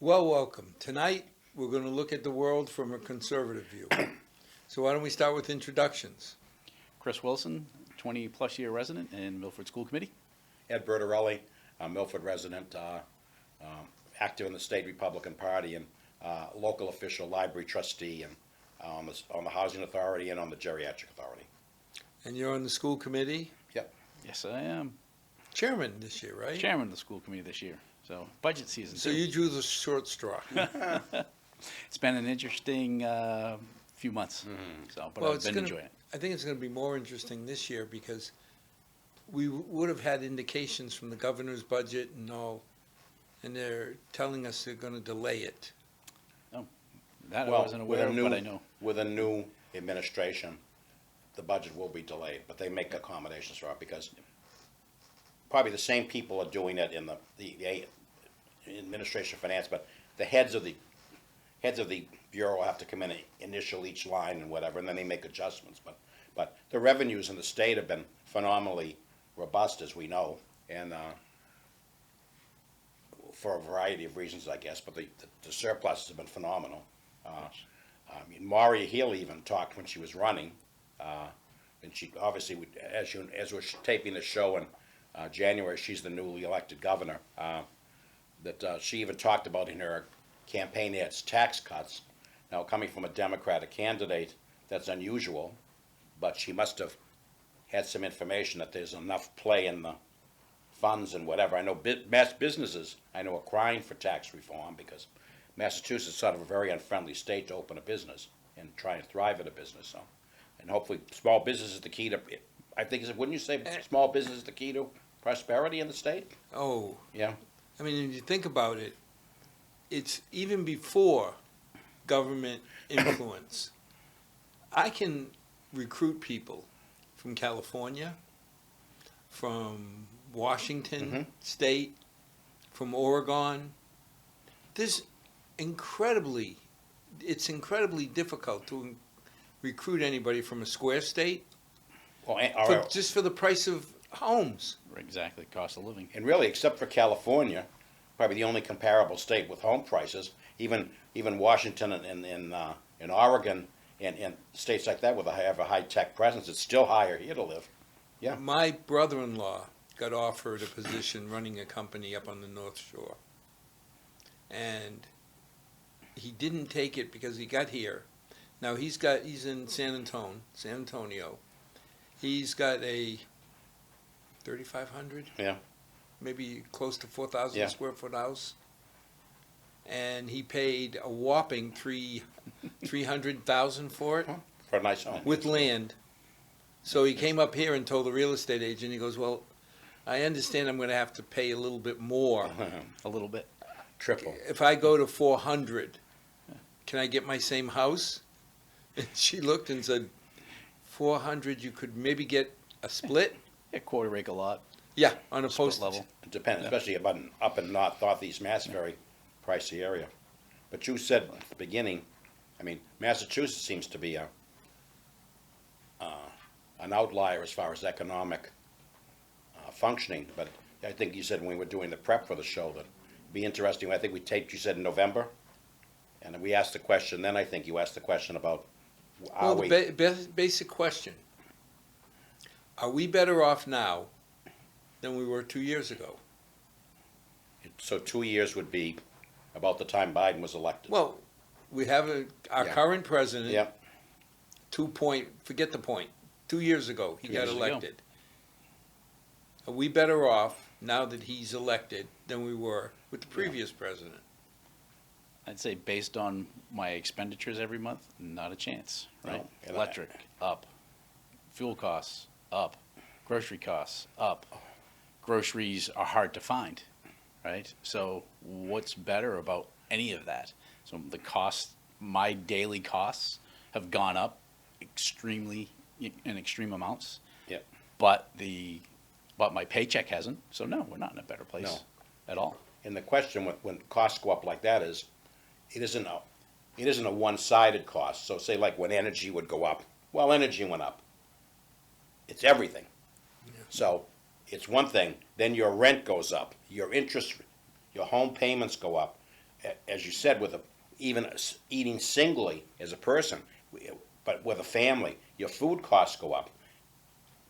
Well, welcome. Tonight, we're going to look at the world from a conservative view. So why don't we start with introductions? Chris Wilson, 20-plus year resident in Milford School Committee. Ed Bertorelli, a Milford resident, active in the state Republican Party, and local official, library trustee, and on the Housing Authority and on the Geriatric Authority. And you're on the school committee? Yep. Yes, I am. Chairman this year, right? Chairman of the school committee this year. So budget season. So too. you drew the short straw. It's been an interesting few months. So, but I've been enjoying it. I think it's going to be more interesting this year because we would have had indications from the governor's budget and all, and they're telling us they're going to delay it. That I Well, wasn't aware of, but I know. With a new administration, the budget will be delayed, but they make accommodations for it because probably the same people are doing it in the administration of finance, but the heads of the bureau will have to come in and initial each line and whatever, and then they make adjustments. But the revenues in the state have been phenomenally robust, as we know, and for a variety of reasons, I guess. But the surpluses have been phenomenal. I mean, Maria Healy even talked when she was running, and she obviously, as we're taping the show in January, she's the newly elected governor. That she even talked about in her campaign ads tax cuts. Now, coming from a Democratic candidate, that's unusual, but she must have had some information that there's enough play in the funds and whatever. I know mass businesses, I know, are crying for tax reform because Massachusetts is sort of a very unfriendly state to open a business and try and thrive at a business. So, and hopefully small business is the key to, I think, wouldn't you say small business is the key to prosperity in the state? Oh, Yeah. I mean, if you think about it, it's even before government influence. I can recruit people from California, from Washington State, from Oregon. It's incredibly difficult to recruit anybody from a square state just for the price of homes. Exactly, cost of living. And really, except for California, probably the only comparable state with home prices, even Washington and Oregon and states like that have a high-tech presence, it's still higher here to live. Yeah. My brother-in-law got offered a position running a company up on the North Shore. And he didn't take it because he got here. Now he's in San Antonio. He's got a 3,500, maybe close to 4,000 square foot house, and he paid a whopping $300,000 for it For a nice home. with land. So he came up here and told the real estate agent. He goes, "Well, I understand I'm going to have to pay a little bit more. A little bit. Triple. If I go to 400, can I get my same house?" And she looked and said, 400, you could maybe get a split. A quarter acre lot. Yeah, on a Split postage level. It depends, especially up in northeast Mass, very pricey area. But you said at the beginning, I mean, Massachusetts seems to be an outlier as far as economic functioning. But I think you said when we were doing the prep for the show that it'd be interesting. I think we taped, you said, in November, and we asked the question. Then I think you asked the question about Well, the basic question, are we better off now than we were 2 years ago? So 2 years would be about the time Biden was elected. Well, we have our current president, Yep. forget the point, 2 years ago he 2 got years ago. elected. Are we better off now that he's elected than we were with the previous president? I'd say based on my expenditures every month, not a chance, right? No, and Electric, up. Fuel costs, up. Grocery costs, up. Groceries are hard to find, right? So what's better about any of that? So the cost, my daily costs have gone up in extreme amounts. Yep. But my paycheck hasn't. So no, we're not in a better place at all. And the question when costs go up like that is, it isn't a one-sided cost. So say like when energy would go up, well, energy went up. It's everything. Yeah. So it's one thing. Then your rent goes up, your interest, your home payments go up, as you said, even eating singly as a person, but with a family, your food costs go up.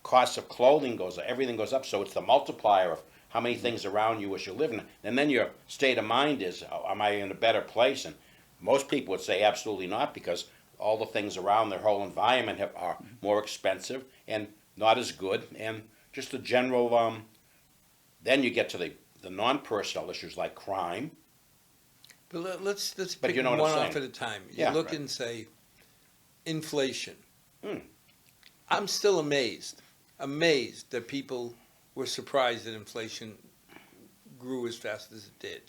Costs of clothing goes up, everything goes up, so it's the multiplier of how many things around you as you're living. And then your state of mind is, am I in a better place? And most people would say absolutely not, because all the things around their whole environment are more expensive and not as good. And just the general, then you get to the non-personal issues like crime. But let's But pick you know what one I'm off saying. at a time. You Yeah, look right. and say, inflation. Hmm. I'm still amazed that people were surprised that inflation grew as fast as it did.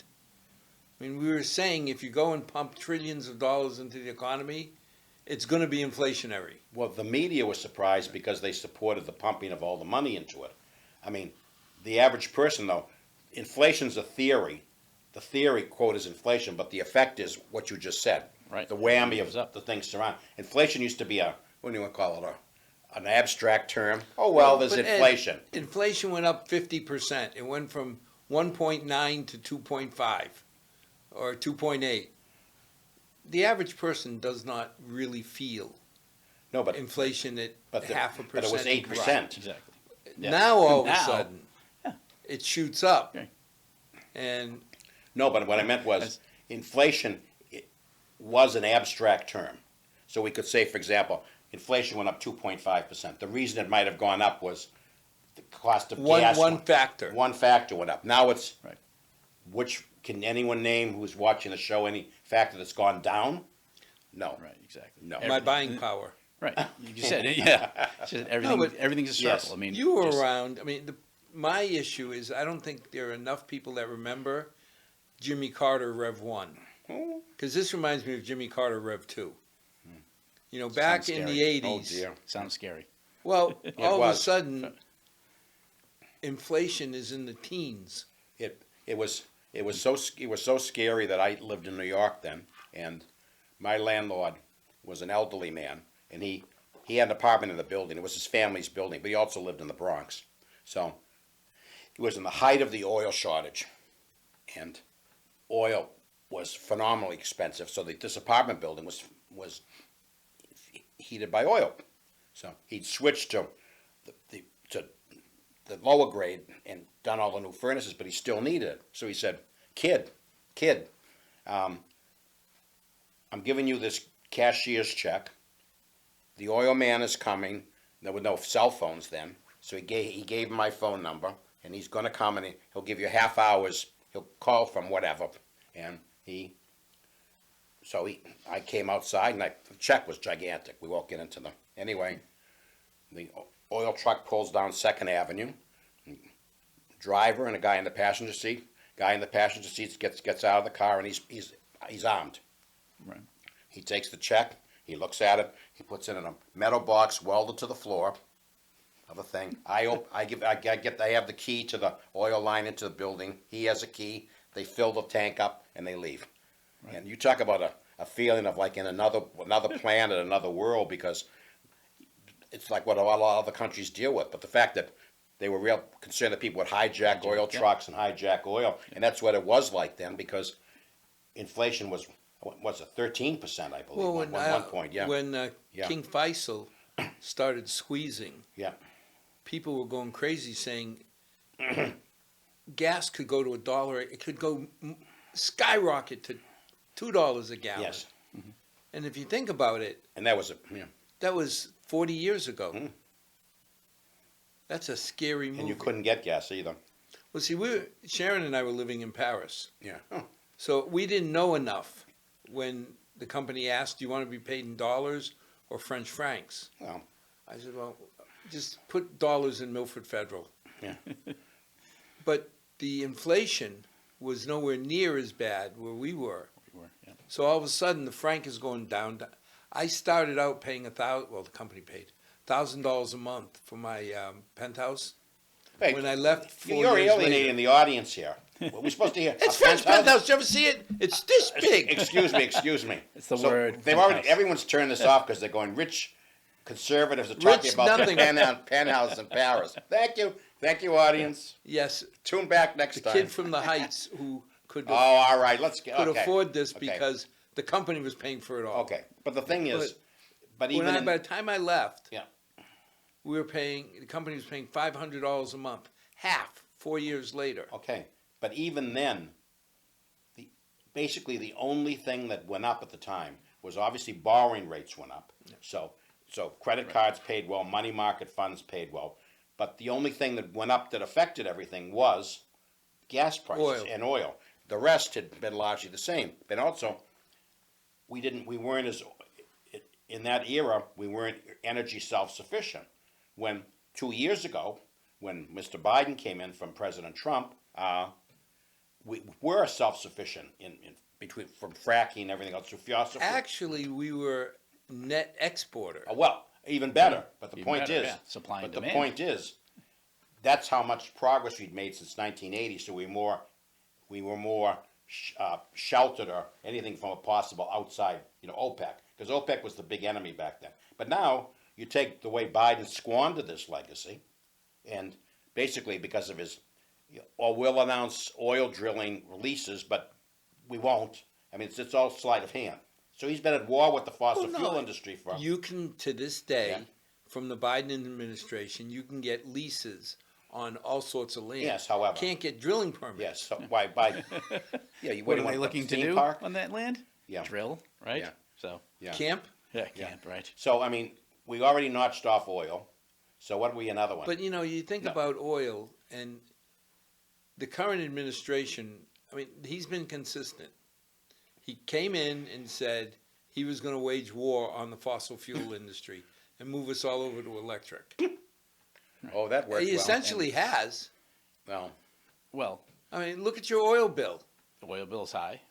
I mean, we were saying if you go and pump trillions of dollars into the economy, it's going to be inflationary. Well, the media was surprised because they supported the pumping of all the money into it. I mean, the average person, though, inflation's a theory. The theory, quote, is inflation, but the effect is what you just said. Right. The whammy Goes of up. the things surround. Inflation used to be what do you want to call it? An abstract term. Oh, well, there's But Ed, inflation. inflation went up 50%. It went from 1.9 to 2.5 or 2.8. The average person does not really feel No, but inflation at but half a but it was percent. 8%. Exactly. Yeah. Now all of a Now- sudden, it shoots up, Okay. and No, but what I meant was That's- inflation was an abstract term. So we could say, for example, inflation went up 2.5%. The reason it might have gone up was the cost of gas. one factor. One factor went up. Now it's Right. which can anyone name who's watching the show any factor that's gone down? No. Right, exactly. No. My buying power. Right, you said it, yeah. It's just everything, but- everything's a circle. Yes. I mean, You were just- around. I mean, my issue is I don't think there are enough people that remember Jimmy Carter Rev 1. Because this reminds me of Jimmy Carter Rev 2. You know, back Sounds in the scary. 80s. Oh dear. Sounds scary. Well, all of a was. sudden, inflation is in the teens. It was so scary that I lived in New York then, and my landlord was an elderly man, and he had an apartment in the building. It was his family's building, but he also lived in the Bronx. So it was in the height of the oil shortage, and oil was phenomenally expensive. So this apartment building was heated by oil. So he'd switched to the lower grade and done all the new furnaces, but he still needed it. So he said, kid, I'm giving you this cashier's check. The oil man is coming. There were no cell phones then. So he gave him my phone number, and he's going to come, and he'll give you half hours. He'll call from whatever. And I came outside, and the check was gigantic. We won't get into them. Anyway, the oil truck pulls down 2nd Avenue. Driver and a guy in the passenger seat. Guy in the passenger seat gets out of the car, and he's armed. Right. He takes the check. He looks at it. He puts it in a metal box welded to the floor of a thing. I have the key to the oil line into the building. He has a key. They fill the tank up and they leave. Right. And you talk about a feeling of like in another planet, another world, because it's like what a lot of other countries deal with. But the fact that they were real concerned that people would hijack oil trucks and hijack oil, and that's what it was like then, because inflation was 13%, I believe, Well, at one point. Yeah. when Yeah. King Faisal started squeezing, Yeah. people were going crazy saying gas could go to $1. It could go skyrocket to $2 a gallon. Yes. And if you think about it, And that was that was 40 years ago. Mhm. That's a scary movie. and you couldn't get gas either. Well, see, Sharon and I were living in Paris, Yeah. Oh. so we didn't know enough when the company asked, "Do you want to be paid in dollars or French francs?" Well. I said, "Well, just put dollars in Milford Federal." Yeah. But the inflation was nowhere near as bad where we were. Yeah. So all of a sudden, the franc is going down. I started out paying the company paid $1,000 a month for my penthouse. Hey, When I left 4 you're years alienating later. the audience here. We're supposed to hear. It's a French penthouse. Did you ever see it? It's this big. Excuse me. It's the word They've already. penthouse. Everyone's turned this off because they're going rich. Conservatives are talking Rich about nothing. the penthouse in Paris. Thank you, audience. Yes, Tune back next the time. kid from the Heights who could Oh, all right, could okay. afford this Okay. because the company was paying for it all. Okay, but the thing is, but When even by the time I left, yeah, the company was paying $500 a month, half 4 years later. okay, but even then, basically the only thing that went up at the time was obviously borrowing rates went up. So credit cards paid well, money market funds paid well, but the only thing that went up that affected everything was gas prices Oil. and oil. The rest had been largely the same. But also, we weren't as, in that era, we weren't energy self-sufficient. When 2 years ago, when Mr. Biden came in from President Trump, we were self-sufficient from fracking and everything else. Actually, we were net exporter. Well, even better. But the Even point better, is, yeah. Supply and but the demand. point is, that's how much progress we'd made since 1980. So we were more sheltered or anything from a possible outside, OPEC, because OPEC was the big enemy back then. But now you take the way Biden squandered this legacy, and basically because of his, or we'll announce oil drilling releases, but we won't. I mean, it's all sleight of hand. So he's been at war with the fossil fuel industry for. You can, to this day, Yeah. from the Biden administration, you can get leases on all sorts of land. Yes, however. Can't get drilling permits. Yes, so why? Yeah, you What do are want they to looking put to theme do park? on that land? Yeah. Drill, right? Yeah. So, Yeah. Camp? yeah, camp, right? So I mean, we already notched off oil. So what are we another one? But you think No. about oil and the current administration, I mean, he's been consistent. He came in and said he was going to wage war on the fossil fuel industry and move us all over to electric. Oh, that worked He well. essentially has. Well, Well, I mean, look at your oil bill. the oil bill's high,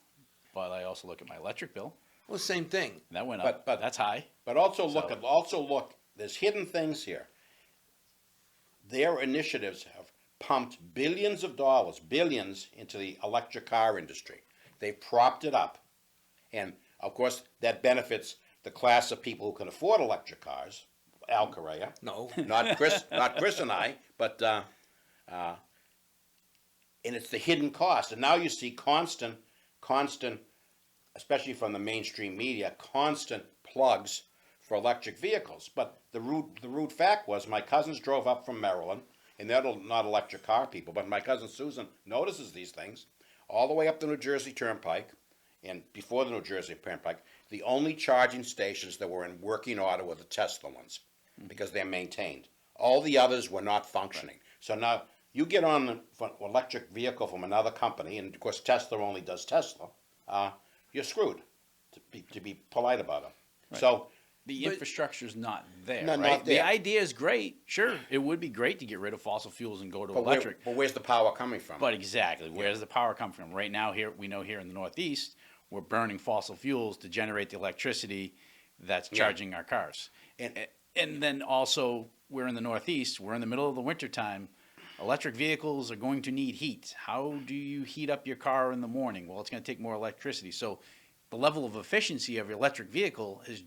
but I also look at my electric bill. Well, same thing. And that went up. But- That's high. but also So- look. There's hidden things here. Their initiatives have pumped billions of dollars, billions into the electric car industry. They propped it up, and of course that benefits the class of people who can afford electric cars. Al Correa, No. not Chris, not Chris and I, but and it's the hidden cost. And now you see constant, especially from the mainstream media, constant plugs for electric vehicles. But the rude fact was, my cousins drove up from Maryland, and they're not electric car people, but my cousin Susan notices these things all the way up the New Jersey Turnpike, and before the New Jersey Turnpike, the only charging stations that were in working order were the Tesla ones, because they're maintained. All the others were not functioning. So now you get on an electric vehicle from another company, and of course Tesla only does Tesla, you're screwed, to be polite about it. Right. So The But- infrastructure's not there, No, right? not there. The idea is great. Sure, it would be great to get rid of fossil fuels and go to electric. but where's the power coming from? But exactly, where's the power come from? Right now, here we know here in the Northeast, we're burning fossil fuels to generate the electricity that's Yeah. charging our cars. And then also, we're in the Northeast, we're in the middle of the winter time. Electric vehicles are going to need heat. How do you heat up your car in the morning? Well, it's going to take more electricity. So the level of efficiency of your electric vehicle is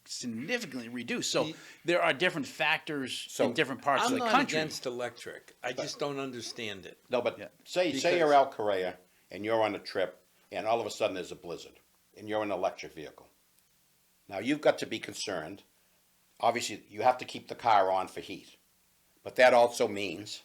significantly reduced. So there are different factors So in different parts I'm of the not country. against electric. I just don't understand it. No, but Yeah. say Because- you're Al Correa and you're on a trip, and all of a sudden there's a blizzard, and you're in an electric vehicle. Now you've got to be concerned. Obviously, you have to keep the car on for heat, but that also means.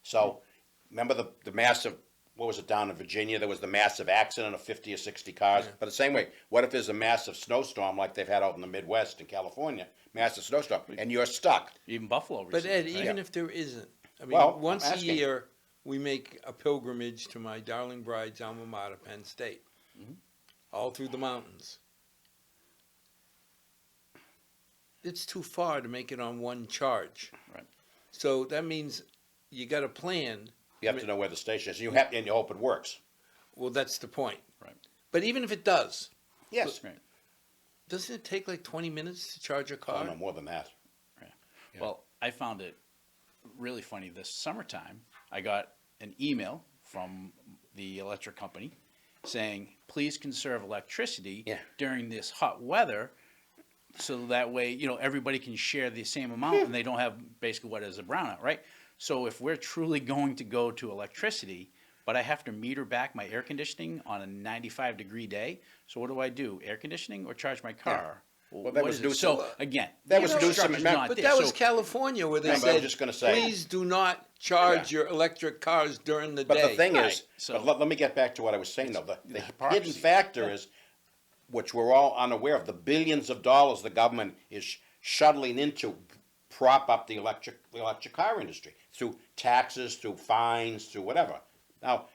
So, remember the massive. What was it down in Virginia? There was the massive accident of 50 or 60 cars. Yeah. But the same way, what if there's a massive snowstorm like they've had out in the Midwest in California? Massive snowstorm, and you're stuck. Even Buffalo But recently, Ed, right? even if there isn't, I mean, Well, I'm once a asking. year we make a pilgrimage to my darling bride's alma mater, Penn State, all through the mountains. It's too far to make it on one charge. Right. So that means you got a plan. You have to know where the station is. And you hope it works. Well, that's the point. Right. But even if it does, Yes. Right. doesn't it take like 20 minutes to charge a Oh, car? no, more than that. Yeah. Well, I found it really funny this summertime. I got an email from the electric company saying, please conserve electricity Yeah. during this hot weather so that way, everybody can share the same amount and they don't have basically what is a brownout, right? So if we're truly going to go to electricity but I have to meter back my air conditioning on a 95-degree day. So what do? Air conditioning or charge my car? Well, that What was is new it? So some- again, that the was new some- infrastructure's not But there. that was So- California where they Yeah, but I'm said, just gonna say- please do not charge Yeah. your electric cars during the But day. the thing Right, is, so- but let me get back to what I was saying though. The hidden hypocrisy. factor is, which we're all unaware of, the billions of dollars the government is shuttling into prop up the electric car industry through taxes, through fines, through whatever. Now,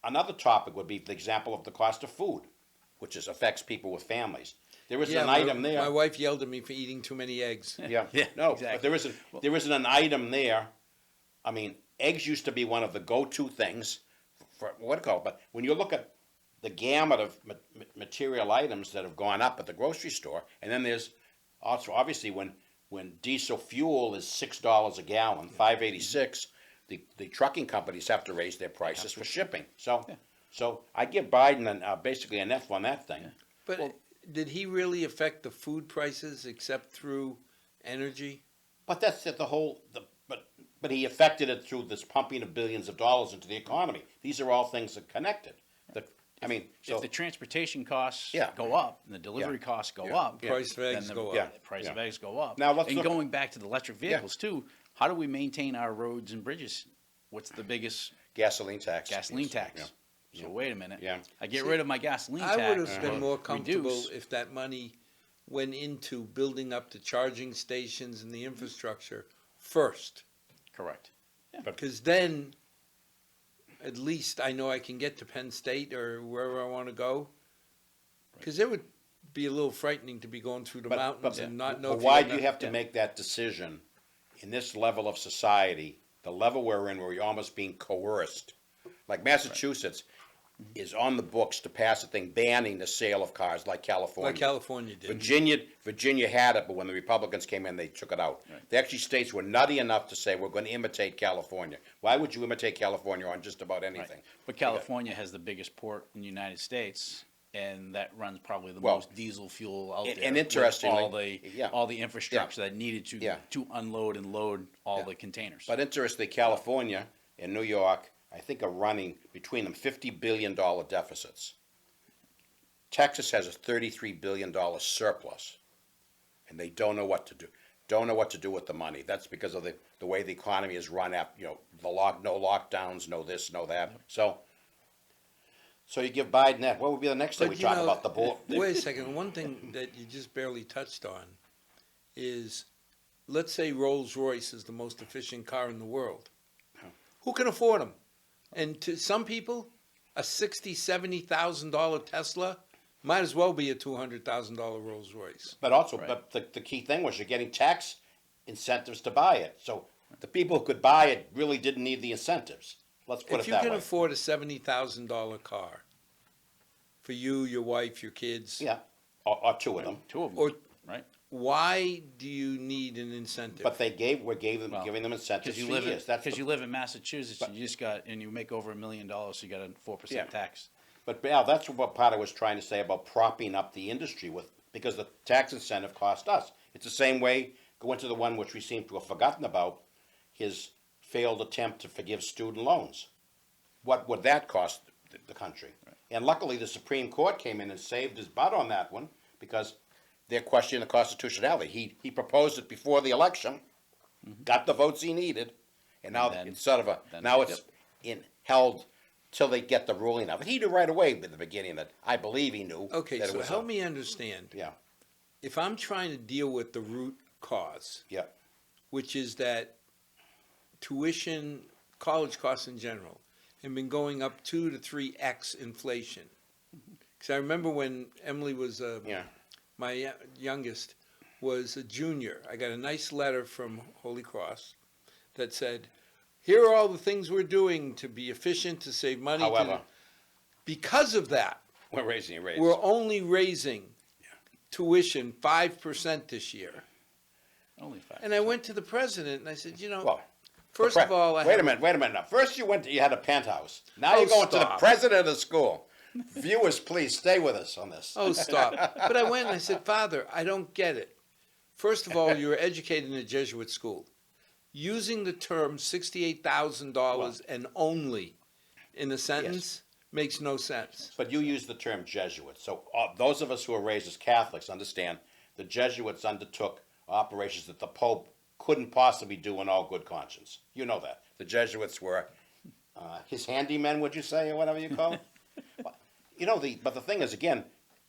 another topic would be the example of the cost of food, which affects people with families. There is an item there. My wife yelled at me for eating too many eggs. Yeah, Yeah, no, exactly. but there isn't an item there. I mean, eggs used to be one of the go-to things for what do you call it? But when you look at the gamut of material items that have gone up at the grocery store, and then there's also obviously when diesel fuel is $6 a gallon, $5.86, the trucking companies have to raise their prices for shipping. So I give Biden basically an F on that thing. But did he really affect the food prices except through energy? But that's the whole. But he affected it through this pumping of billions of dollars into the economy. These are all things that connected. If the transportation costs Yeah. go up and the delivery costs go up, Price of then eggs the go up. Yeah. price of eggs go up. Now let's and look going back to the electric vehicles too, how do we maintain our roads and bridges? What's the biggest gasoline tax. gasoline tax? Yeah. So wait a minute. Yeah. I get See, rid of my gasoline I tax. would have been more comfortable reduce- if that money went into building up the charging stations and the infrastructure first. Correct. Because then, at least I know I can get to Penn State or wherever I want to go. Because it would be a little frightening to be going through the mountains and not know. But if why you're do you gonna- have to make that decision in this level of society, the level we're in, where you're almost being coerced? Like Massachusetts is on the books to pass a thing banning the sale of cars like California. Like California did. Virginia had it, but when the Republicans came in, they took it out. Right. The actually states were nutty enough to say, we're going to imitate California. Why would you imitate California on just about anything? Right. But California has the biggest port in the United States, and that runs probably the Well, most diesel fuel out and there. with interestingly, all the infrastructure that needed to Yeah. to unload and load all Yeah. the containers. But interestingly, California and New York, I think, are running between them $50 billion deficits. Texas has a $33 billion surplus, and they don't know what to do. Don't know what to do with the money. That's because of the way the economy is run. No lockdowns, no this, no that. So you give Biden that. What would be the next thing we talk about? The board. Wait a second. One thing that you just barely touched on is, let's say Rolls-Royce is the most efficient car in the world. Who can afford them? And to some people, a $60,000, $70,000 Tesla might as well be a $200,000 Rolls-Royce. But also, Right. but the key thing was you're getting tax incentives to buy it. So the people who could buy it really didn't need the incentives. Let's put If it you that can way. afford a $70,000 car for you, your wife, your kids, Yeah, or two of them. Two of them, or right? why do you need an incentive? But we're giving them incentives Because you for live years. you live in Massachusetts, and you make over $1 million, so you got a 4% Yeah. tax. But Al, that's what Potter was trying to say about propping up the industry because the tax incentive cost us. It's the same way. Go into the one which we seem to have forgotten about, his failed attempt to forgive student loans. What would that cost the country? Right. And luckily, the Supreme Court came in and saved his butt on that one because they're questioning the constitutionality. He proposed it before the election, got the votes he needed, and now then- it's sort of held till they get the ruling of it. He knew right away at the beginning that I believe he knew. Okay, that it so was help me understand. Yeah, If I'm trying to deal with the root cause, yeah, which is that tuition, college costs in general, have been going up 2 to 3x inflation. Because I remember when Emily was, yeah. my youngest, was a junior, I got a nice letter from Holy Cross that said, here are all the things we're doing to be efficient, to save money. However, Because of that, we're raising rates. we're only raising tuition 5% this year. Only 5%. And I went to the president and I said, Well, first of all, wait a minute. Now, first you had a penthouse. Now Oh, you're going to the stop. president of the school. Viewers, please stay with us on this. oh, stop. But I went and I said, Father, I don't get it. First of all, you were educated in a Jesuit school. Using the term $68,000 and only in a sentence makes no sense. But you use the term Jesuits. So those of us who are raised as Catholics understand the Jesuits undertook operations that the Pope couldn't possibly do in all good conscience. You know that. The Jesuits were his handymen, would you say, or whatever you call it? But the thing is, again,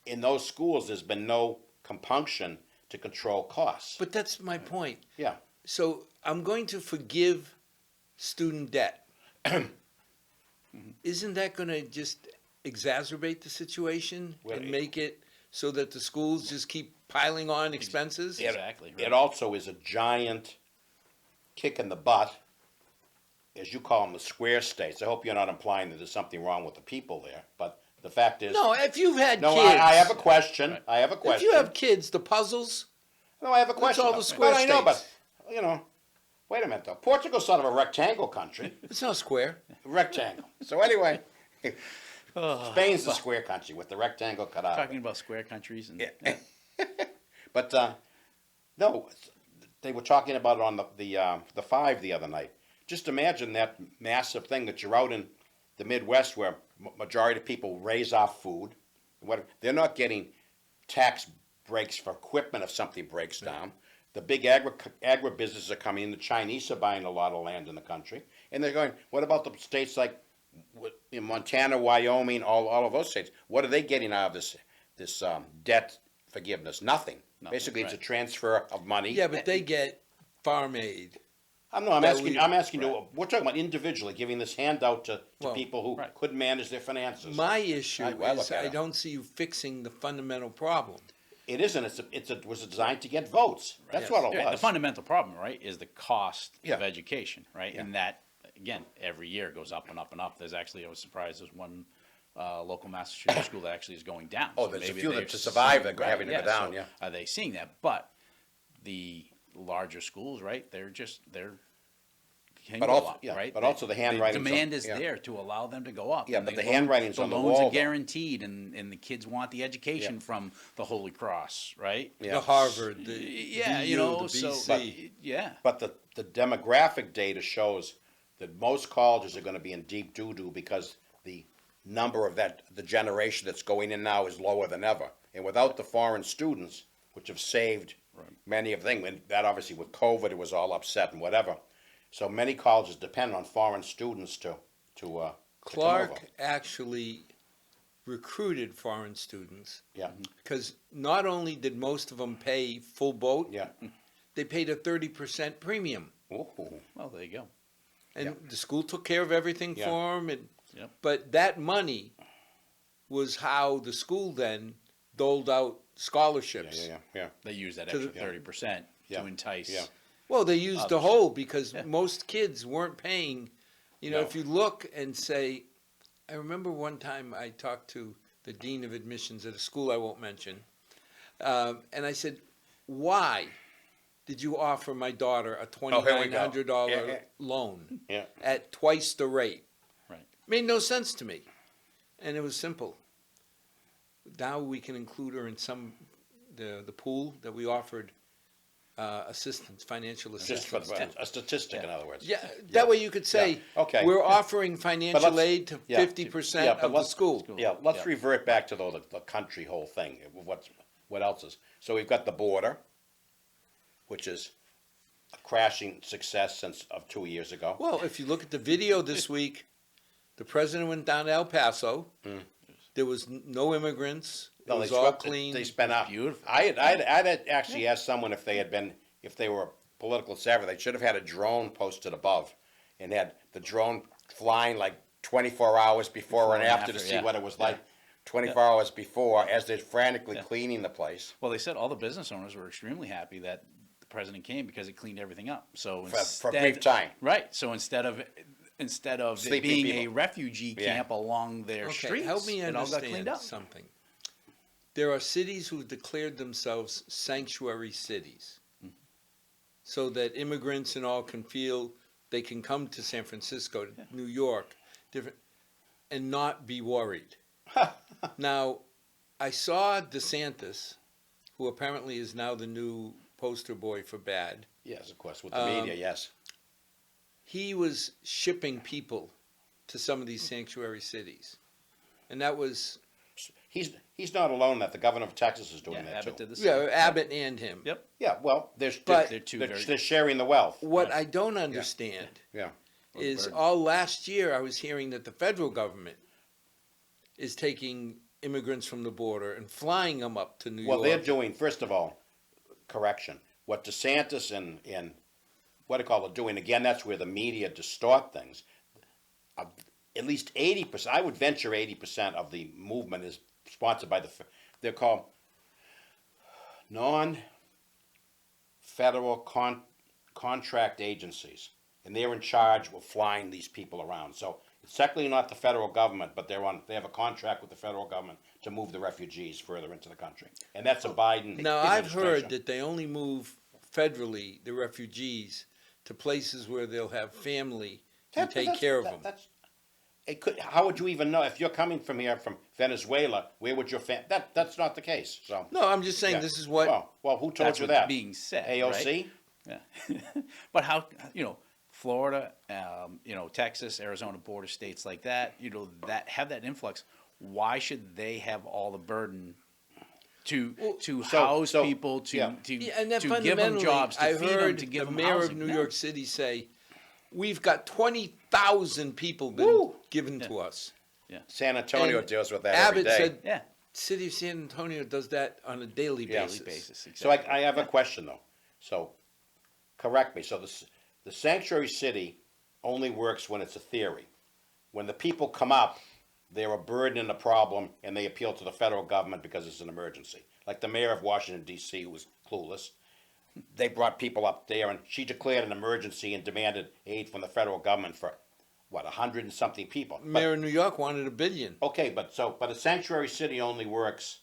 in those schools, there's been no compunction to control costs. But that's my point. Yeah. So I'm going to forgive student debt. Isn't that going to just exacerbate the situation Well, and make it so that the schools just keep piling on expenses? Exactly. Right. It also is a giant kick in the butt, as you call them, the square states. I hope you're not implying that there's something wrong with the people there, but the fact is... No, if you've had No, kids. I have a question. Right. I have a If question. you have kids, the puzzles. No, I have a question. all the square But I know, states. but, wait a minute, though. Portugal's sort of a rectangle country. It's not square. Rectangle. So anyway, Spain's the square country with the rectangle cut out. Talking about square countries and Yeah. But no, they were talking about it on the 5 the other night. Just imagine that massive thing that you're out in the Midwest where majority of people raise off food. They're not getting tax breaks for equipment if something breaks down. The big agribusinesses are coming in. The Chinese are buying a lot of land in the country. And they're going, what about the states like in Montana, Wyoming, all of those states? What are they getting out of this debt forgiveness? Nothing. Basically, it's a right. transfer of money. Yeah, but they get farm aid. I'm that asking. we- I'm asking you. right. We're talking about individually giving this handout to Well, people who right. couldn't manage their finances. My issue I look is at I it. don't see you fixing the fundamental problem. It isn't. It was designed to get votes. That's Yes. what it Yeah, was. the fundamental problem, right, is the cost Yeah. of education, right? Yeah. And that, again, every year goes up and up and up. There's actually, I was surprised, there's one local Massachusetts school that actually is going down. Oh, So there's a maybe few that they've to survive seen- are having to go down, so yeah. Are they seeing that? But the larger schools, right, can But go also- up, yeah, right? but also the handwriting's on- demand is yeah. there to allow them to go up. Yeah, and but the the handwriting's on the wall, loans though. are guaranteed, and the kids want the education Yeah. from the Holy Cross, right? Yeah. The Harvard, the Yeah, BU, you know, the so BC. yeah, But the demographic data shows that most colleges are going to be in deep doo-doo because the number of the generation that's going in now is lower than ever. And without the foreign students, which have saved many of them, and that obviously with COVID it was all upset and whatever. So many colleges depend on foreign students to come over. Clark actually recruited foreign students Yeah, because not only did most of them pay full boat, yeah. they paid a 30% premium. Ooh. well, there you go. And Yeah. the school took care of everything Yeah. for them. And, Yep. But that money was how the school then doled out scholarships. Yeah. They use that To extra the- 30% Yeah. to entice. Yeah. Well, they used the Others. whole because Yeah. most kids weren't paying. No. If you look and say, I remember one time I talked to the dean of admissions at a school I won't mention, and I said, "Why did you offer my daughter a $2,900 Yeah. loan Yeah. at twice the rate?" Right. Made no sense to me, and it was simple. Now we can include her in the pool that we offered assistance, financial Just assistance. for a statistic, in other words. Yeah, that way you could say, Yeah, okay. we're offering financial let's- aid to yeah. 50% Yeah, but of the let's- school. Yeah, let's Yeah. revert back to the country whole thing. What else is? So we've got the border, which is a crashing success since of 2 years ago. Well, if you look at the video this week, the president went down to El Paso. There was no immigrants. It No, was they all swept clean. They spent out. beautiful. I'd actually asked someone if they were political savvy, they should have had a drone posted above, and had the drone flying like 24 hours before and after to see yeah. what it was like 24 hours before, as they're frantically Yeah. cleaning the place. Well, they said all the business owners were extremely happy that the president came because it cleaned everything up. So For a brief time. right? So instead of it Sleeping being a people. refugee Yeah. camp along their Okay, streets, help me it all got cleaned understand up. something. There are cities who've declared themselves sanctuary cities, so that immigrants and all can feel they can come to San Francisco, to New York, different, and not be worried. Now, I saw DeSantis, who apparently is now the new poster boy for bad. Yes, of course, with the media, yes. He was shipping people to to some of these sanctuary cities. And that was, He's not alone. That the governor of Texas is doing Yeah, that Abbott too. did the same. yeah, Abbott and him. Yep. Yeah, well, there's But- they're sharing the wealth. What I don't understand Yeah, is burden. all last year I was hearing that the federal government is taking immigrants from the border and flying them up to New well, York. they're doing, first of all, correction. What DeSantis and what do you call it doing again? That's where the media distort things. At least 80%. I would venture 80% of the movement is sponsored by they're called non-federal contract agencies, and they're in charge of flying these people around. So it's technically not the federal government, but they have a contract with the federal government to move the refugees further into the country, and that's a Biden. Now, I've administration. heard that they only move federally the refugees to places where they'll have family to take care of them. It could. How would you even know if you're coming from here from Venezuela? Where would your That's not the case. So No, I'm just saying yeah. this is what. Well, who told That's you what's that? being said, AOC. right? Yeah. But how, Florida, Texas, Arizona, border states like that, that have that influx. Why should they have all the burden to house so- people, to yeah. Yeah, and then to give them fundamentally, jobs, to I feed them, heard to give the them mayor housing? of New No. York City say, "We've got 20,000 people been Woo! given to us." San Antonio And deals with that every Abbott day. said, Yeah, "City of San Antonio does that on a daily Yeah. basis." daily basis. So Exactly. I have a question though. So, correct me. So the sanctuary city only works when it's a theory. When the people come up, they're a burden and a problem, and they appeal to the federal government because it's an emergency. Like the mayor of Washington D.C. who was clueless. They brought people up there, and she declared an emergency and demanded aid from the federal government for what 100 and something people. But- Mayor of New York wanted $1 billion. Okay, but a sanctuary city only works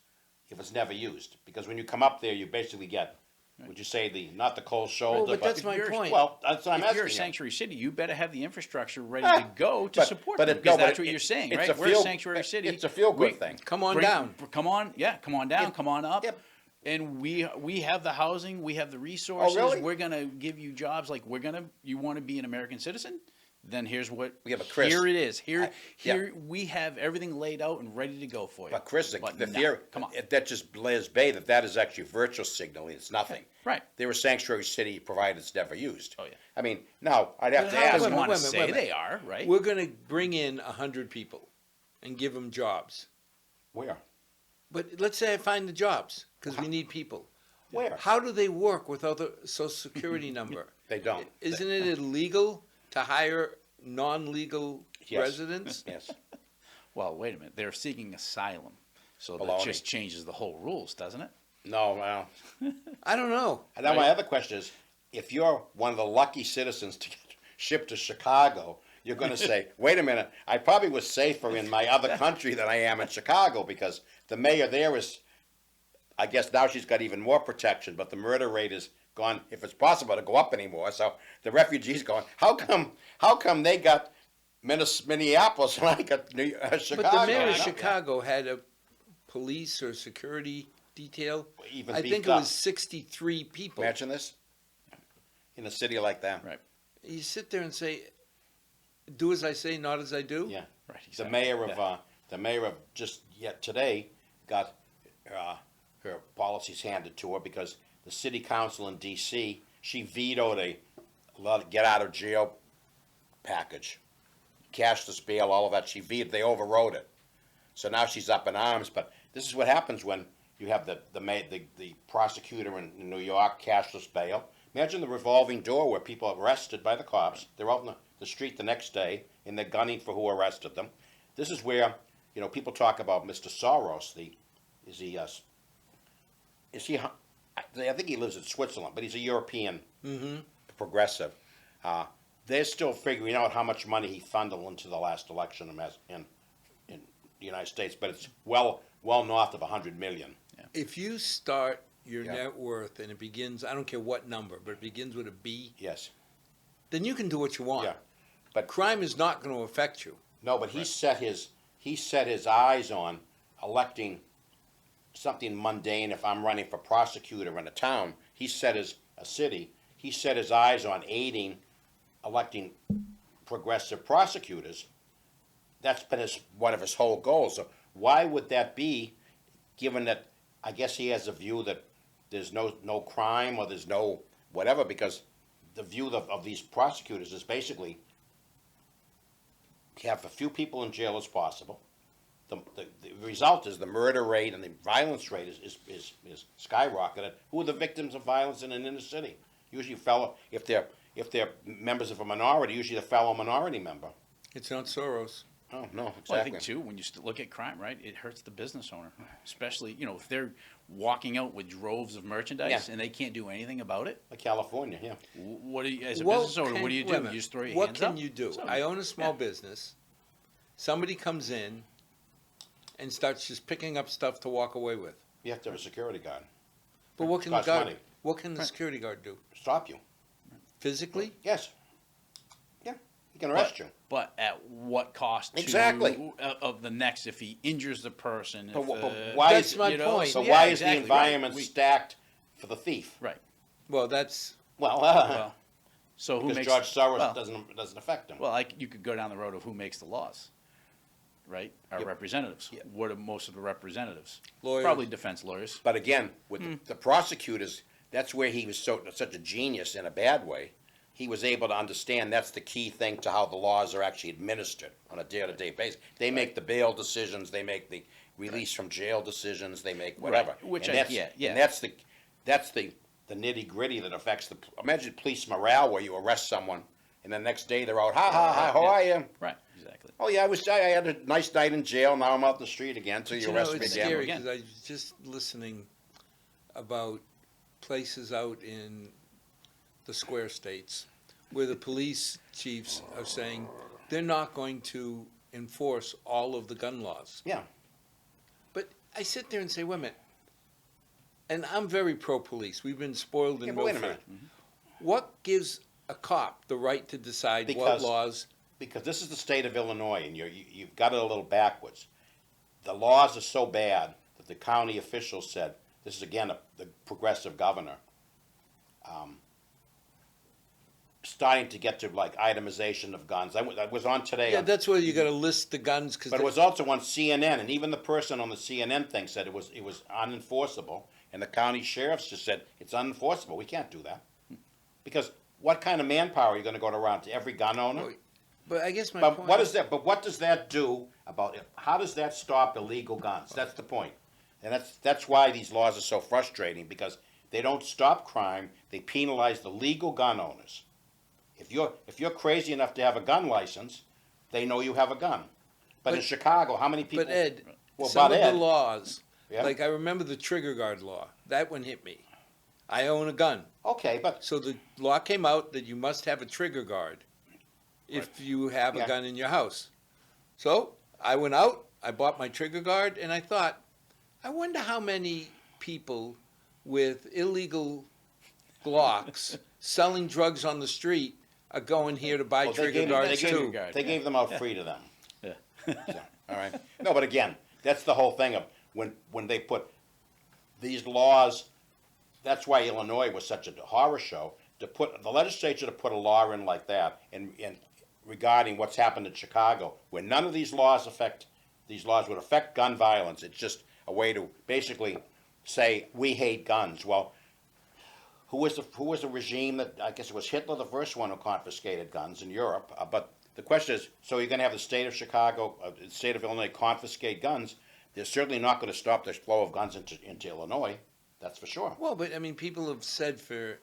if it's never used, because when you come up there, you basically get, would you say not the cold shoulder, but that's my point. Well, that's what I'm If asking you're a you. sanctuary city, you better have the infrastructure ready to go to but- support but them, it- because no, but that's what it- you're saying, it's right? a We're a feel- sanctuary city. it's a feel-good thing. Come on down. Come on, yeah, come on down, come on up. Yep. And we have the housing, we have the resources. really? We're gonna give you jobs. Like you want to be an American citizen? Then here's what. Yeah, but Chris, here it is. Here yeah. we have everything laid out and ready to go for you. But Chris, But the no, theory, come on. that just lays bay that is actually virtual signaling. It's nothing. Right. They're a sanctuary city provided it's never used. Oh, yeah. I mean, now I'd have But to how- ask. Doesn't wait a want to minute, say wait a minute. they are, right? We're going to bring in 100 people and give them jobs. Where? But let's say I find the jobs because we need people. Where? How do they work without a social security number? They don't. Isn't it illegal to hire non-legal Yes. residents? Yes. Well, wait a minute. They're seeking asylum, so that Baloney. just changes the whole rules, doesn't it? No, well. I don't know. And now my other question is, if you're one of the lucky citizens to get shipped to Chicago, you're going to say, wait a minute, I probably was safer in my other country than I am in Chicago, because the mayor there is, I guess now she's got even more protection, but the murder rate is gone, if it's possible, to go up anymore. So the refugees going, how come they got Minneapolis and I got Chicago? But the mayor of Yeah. Chicago had a police or security detail. Even I beefed think it up. was 63 people. Imagine this in a city like that. Right. You sit there and say, "Do as I say, not as I do." Yeah. Right. The exactly. mayor of just yet today got her policies handed to her because the city council in D.C. she vetoed a get out of jail package, cashless bail, all of that. She vetoed. They overrode it. So now she's up in arms. But this is what happens when you have the prosecutor in New York, cashless bail. Imagine the revolving door where people are arrested by the cops. They're out on the street the next day and they're gunning for who arrested them. This is where people talk about Mr. Soros. I think he lives in Switzerland, but he's a European progressive. They're still figuring out how much money he funneled into the last election in the United States, but it's well north of 100 million. If you start your Yeah. net worth and it begins, I don't care what number, but it begins with a B, Yes. then you can do what you want. Yeah. But Crime is not going to affect you. no, but he set his eyes on electing something mundane. If I'm running for prosecutor in a town, he set his eyes on electing progressive prosecutors that's been one of his whole goals. So why would that be, given that I guess he has a view that there's no crime or there's no whatever, because the view of these prosecutors is basically have a few people in jail as possible. The result is the murder rate and the violence rate is skyrocketed. Who are the victims of violence in an inner city? Usually if they're members of a minority, usually a fellow minority member. It's not Soros. Oh, no, exactly. Well, I think too, when you look at crime, right, it hurts the business owner, especially, if they're walking out with droves of merchandise Yeah. and they can't do anything about it. Like California, yeah. What do you, as a What business owner, what do you wait a do? minute. You just throw your What hands can up? you do? So, I own a small yeah. business. Somebody comes in and starts just picking up stuff to walk away with. You have to have a security guard. But what can the Costs guard? money. What can the Right. security guard do? Stop you. Physically? Yes. Yeah, he can arrest you. But at what cost to, Exactly. of the next, if he injures the person? But, if, but why That's is my point. So yeah, why exactly, is the environment right. stacked for the thief? Right. Well, that's Well, Well, so who because makes George Soros well, doesn't affect him. Well, you could go down the road of who makes the laws, right? Our Yep. representatives. Yep. What are most of the representatives? Lawyers. Probably defense lawyers. But again, with the prosecutors, that's where he was such a genius in a bad way. He was able to understand that's the key thing to how the laws are actually administered on a day-to-day basis. They make the bail decisions, they make the release from jail decisions, they make whatever. Right, which and I- that's, yeah, yeah. And that's the nitty-gritty that affects imagine police morale where you arrest someone and the next day they're out, ha ha ha, how Yeah. are you? Right. Exactly. Oh yeah, I had a nice night in jail, now I'm out in the street again, so you you know, arrest me it's again. scary Again. because I was just listening about places out in the square states where the police chiefs are saying they're not going to enforce all of the gun laws. Yeah. But I sit there and say, wait a minute. And I'm very pro-police. We've been spoiled in Yeah, but wait a Milford. minute. What gives a cop the right to decide what Because- laws? Because this is the state of Illinois, and you've got it a little backwards. The laws are so bad that the county officials said, this is again the progressive governor, starting to get to like itemization of guns. I was on today, Yeah, that's where you got to list the guns because but it was also on CNN, and even the person on the CNN thing said it was unenforceable, and the county sheriffs just said it's unenforceable. We can't do that because what kind of manpower are you going to go around to every gun owner? But I guess my But point what is that? But what does that do about it? How does that stop illegal guns? That's the point, and that's why these laws are so frustrating because they don't stop crime. They penalize the legal gun owners. If you're crazy enough to have a gun license, they know you have a gun. But in But- Chicago, how many people? But Ed, well, some but of Ed, the laws, Yeah. like I remember the trigger guard law. That one hit me. I own a gun. Okay, but So the law came out that you must have a trigger guard if you have a Yeah. gun in your house. So I went out, I bought my trigger guard, and I thought, I wonder how many people with illegal Glocks selling drugs on the street are going here to buy well, trigger guards they too. gave, guard, they yeah. gave them out free to them. Yeah. So, all right. No, but again, that's the whole thing of when they put these laws. That's why Illinois was such a horror show. To put the legislature to put a law in like that, and regarding what's happened in Chicago, where none of these laws would affect gun violence. It's just a way to basically say we hate guns. Well, who was the regime that I guess it was Hitler, the first one who confiscated guns in Europe. But the question is, so you're going to have the state of Chicago, the state of Illinois confiscate guns? They're certainly not going to stop the flow of guns into Illinois. That's for sure. Well, but I mean, people have said for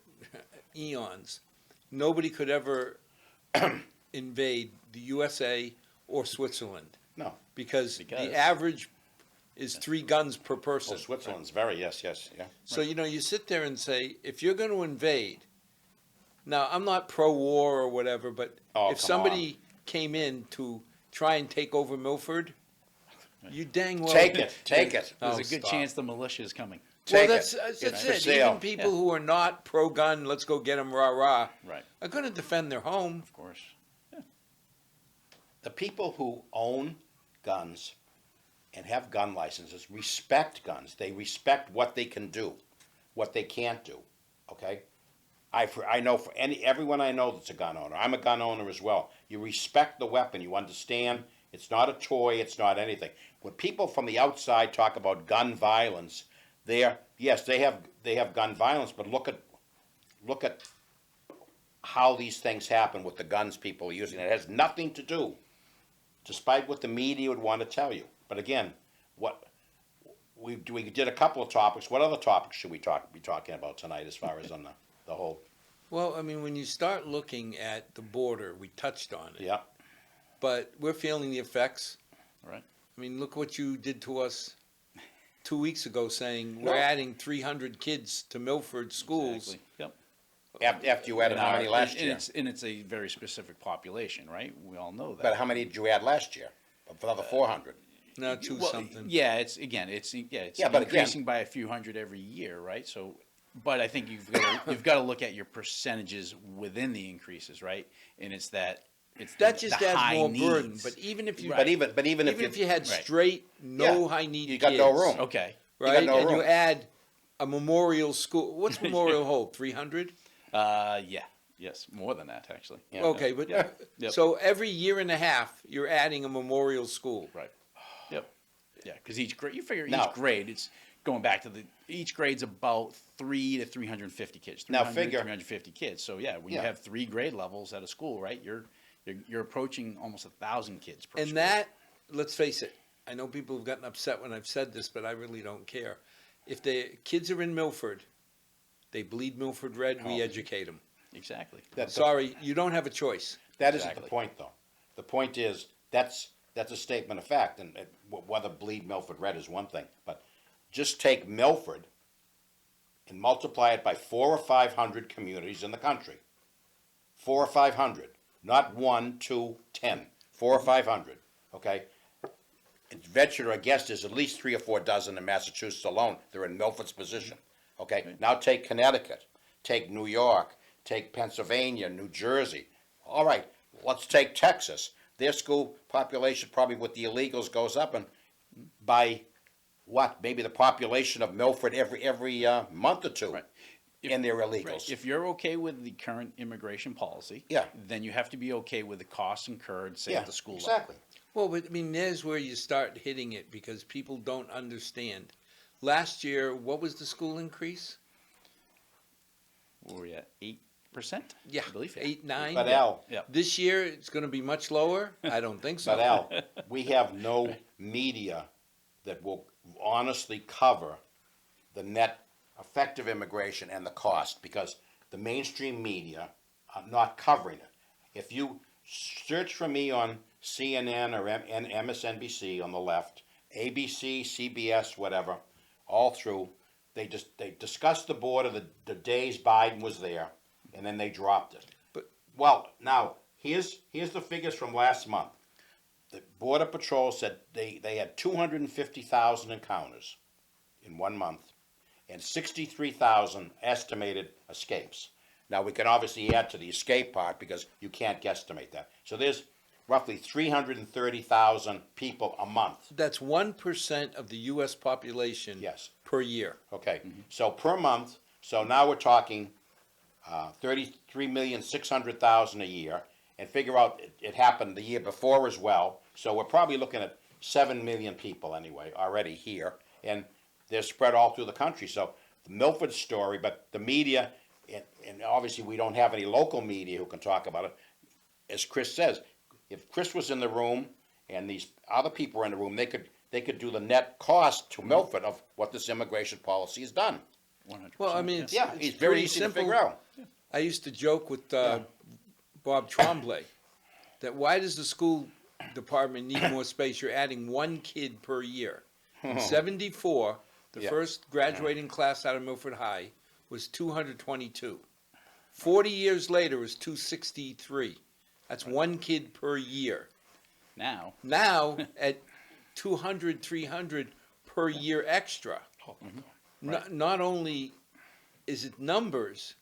eons, nobody could ever invade the USA or Switzerland No. because Because- the average is 3 guns per person. Oh, Switzerland's very, yes, yeah. So, you sit there and say, if you're going to invade, now I'm not pro-war or whatever, but Oh, if come somebody came in to try and take over Milford, you dang well. Take it. There's Oh, a good stop. chance the militia is coming. Well, Take that's it. that's It's for it. sale. Even people who are not pro-gun, let's go get them, rah-rah, Right. are going to defend their home. Of course. The people who own guns and have gun licenses respect guns. They respect what they can do, what they can't do. Okay, I know for everyone I know that's a gun owner. I'm a gun owner as well. You respect the weapon. You understand It's not a toy, it's not anything. When people from the outside talk about gun violence, yes, they have gun violence, but look at how these things happen with the guns people are using. It has nothing to do, despite what the media would want to tell you. But again, we did a couple of topics. What other topics should we be talking about tonight as far as on the whole? Well, I mean, when you start looking at the border, we touched on it. Yeah. But we're feeling the effects. Right. I mean, look what you did to us 2 weeks ago, saying No. we're adding 300 kids to Milford schools. Exactly. Yep. After you added how many last year? And it's a very specific population, right? We all know that. But how many did you add last year? Another 400. Now two Well, something. Yeah, it's Yeah, but increasing by a few hundred every year, right? So, but I think you've got to look at your percentages within the increases, right? And it's That the just the adds high more needs. burden. But even if you, But even if you had right. straight, no Yeah, high need you kids, got no room. Okay. right? no and you room. add a memorial school. What's memorial hold? 300. Yeah. Yes, more than that actually. Yeah. Okay, but Yeah. Yep. so every year and a half, you're adding a memorial school. Right. Yep. Yeah, because each grade, you figure Now- each grade, it's going back to each grade's about 3 to 350 kids. Now 300, figure- 350 kids. So yeah, when you Yeah. have 3 grade levels at a school, right, you're approaching almost 1,000 kids per And school. that, let's face it, I know people have gotten upset when I've said this, but I really don't care. If the kids are in Milford, they bleed Milford red, we Oh. educate them. Exactly. Sorry, you don't have a choice. That isn't the Exactly. point, though. The point is, that's a statement of fact, and whether bleed Milford red is one thing, but just take Milford and multiply it by 400 or 500 communities in the country. 400 or 500, not 1, 2, 10. 400 or 500, okay? Venture, I guess, there's at least 3 or 4 dozen in Massachusetts alone. They're in Milford's position, okay? Now take Connecticut, take New York, take Pennsylvania, New Jersey. All right, let's take Texas. Their school population, probably with the illegals, goes up, and by what? Maybe the population of Milford every month or two, Right. and they're Right. illegals. If you're okay with the current immigration policy, Yeah. then you have to be okay with the costs incurred, say, Yeah, at the school exactly. Well, but I mean, there's where you start hitting it because people don't understand. Last year, what was the school increase? level. Where were we at? 8%? Yeah, I believe. 8, 9. But Al, Yeah. This year, it's going to be much lower. I don't think so. but Al, we have no media that will honestly cover the net effective immigration and the cost, because the mainstream media are not covering it. If you search for me on CNN or MSNBC on the left, ABC, CBS, whatever, all through, they discussed the border the days Biden was there, and then they dropped it. But- Well, now here's the figures from last month. The Border Patrol said they had 250,000 encounters in 1 month, and 63,000 estimated escapes. Now, we can obviously add to the escape part because you can't guesstimate that. So there's roughly 330,000 people a month. That's 1% of the U.S. population Yes. per year. Okay, so per month, so now we're talking 33,600,000 a year, and figure out it happened the year before as well. So we're probably looking at 7 million people anyway already here, and they're spread all through the country. So the Milford story, but the media, and obviously we don't have any local media who can talk about it. As Chris says, if Chris was in the room and these other people were in the room, they could do the net cost to Milford of what this immigration policy has done. 100%. Well, I mean, Yeah, it's it's very pretty easy simple. to figure out. I used to joke with Bob Tremblay that why does the school department need more space? You're adding 1 kid per year. In '74, the Yeah. first graduating class out of Milford High was 222. 40 years later, it was 263. That's 1 kid per year. now, Now, at 200, 300 per year extra, not only is it numbers,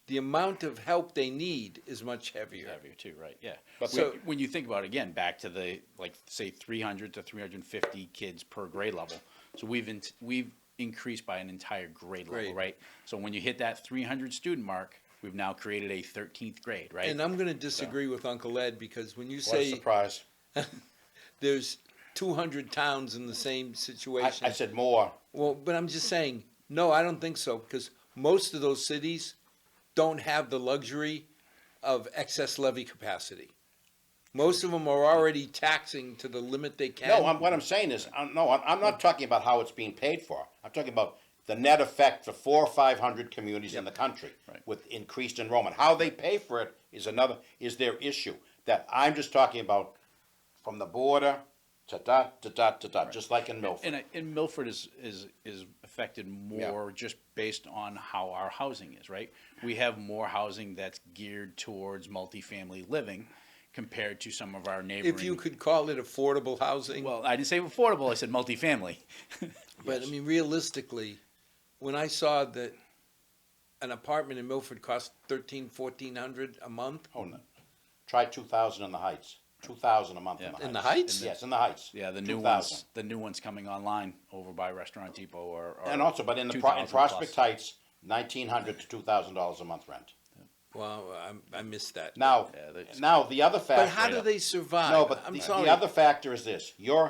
the amount of help they need is much heavier. heavier too, right? Yeah. But But so- when you think about it, again, back to the, like, say 300 to 350 kids per grade level. So we've increased by an entire grade level, Grade. right? So when you hit that 300 student mark, we've now created a 13th grade, right? And I'm going to disagree with Uncle Ed because when you What a say surprise. there's 200 towns in the same situation. I said more. Well, but I'm just saying, no, I don't think so, because most of those cities don't have the luxury of excess levy capacity. Most of them are already taxing to the limit they can. No, what I'm saying is, I'm not talking about how it's being paid for. I'm talking about the net effect for 400 or 500 communities in the country Right. with increased enrollment. How they pay for it is their issue. That I'm just talking about from the border to just like in Milford. And Milford is affected more just based on how our housing is, right? We have more housing that's geared towards multifamily living compared to some of our neighboring. If you could call it affordable housing. Well, I didn't say affordable, I said multifamily. But I mean, realistically, when I saw that an apartment in Milford cost $1,400 a month Oh, no. Try 2,000 in the Heights. 2,000 a month Yeah. in the Heights, Yes, in the Heights. Yeah, the new 2,000. ones coming online over by Restaurant Depot or And also, but in the in 2,000 Prospect plus. Heights, $1,900 to $2,000 a month rent. well, I missed that. Now, Yeah, that's- now the other factor. But how do they survive? No, but I'm the sorry. other factor is this. You